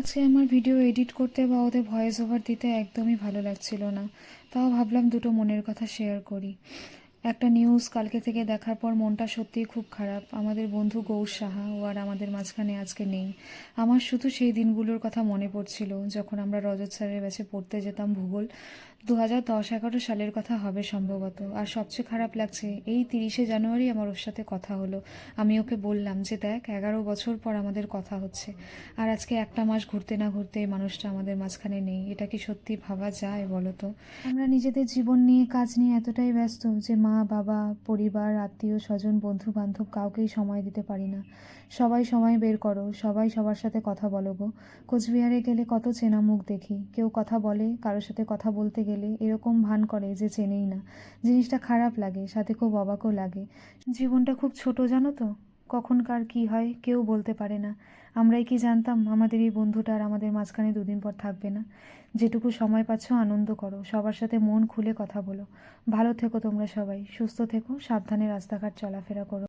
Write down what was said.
আজকে আমার video edit করতে বা ওদের ভয়েস ওভার দিতে একদমই ভালো লাগছিল না। তাও ভাবলাম দুটো মনের কথা শেয়ার করি। একটা নিউজ কালকে থেকে দেখার পর মনটা সত্যিই খুব খারাপ। আমাদের বন্ধু গৌর সাহা ও আর আমাদের মাঝখানে আজকে নেই। আমার শুধু সেই দিনগুলোর কথা মনে পড়ছিল যখন আমরা রজত স্যারের ব্যাচে পড়তে যেতাম ভূগোল। 2010-11 সালের কথা হবে সম্ভবত। আর সবচেয়ে খারাপ লাগছে এই 30শে জানুয়ারি আমার ওর সাথে কথা হলো। আমি ওকে বললাম যে দেখ 11 বছর পর আমাদের কথা হচ্ছে, আর আজকে একটা মাস ঘুরতে না ঘুরতে এই মানুষটা আমাদের মাঝখানে নেই। এটা কি সত্যি ভাবা যায় বলো তো? আমরা নিজেদের জীবন নিয়ে কাজ নিয়ে এতটাই ব্যস্ত যে মা বাবা, পরিবার, আত্মীয় স্বজন, বন্ধু বান্ধব কাউকেই সময় দিতে পারি না। সবাই সময় বের করো, সবাই সবার সাথে কথা বলো গো। কোচবিহারে গেলে কত চেনা মুখ দেখি, কেউ কথা বলে, কারোর সাথে কথা বলতে গেলে এরকম ভান করে যে চেনেই না। জিনিসটা খারাপ লাগে, সাথে খুব অবাকও লাগে। জীবনটা খুব ছোট জানো তো, কখন কার কী হয় কেউ বলতে পারে না। আমরাই কি জানতাম আমাদের এই বন্ধুটা আর আমাদের মাঝখানে দুদিন পর থাকবে না। যেটুকু সময় পাচ্ছ আনন্দ করো, সবার সাথে মন খুলে কথা বলো। ভালো থেকো তোমরা সবাই, সুস্থ থেকো, সাবধানে রাস্তাঘাট চলাফেরা করো।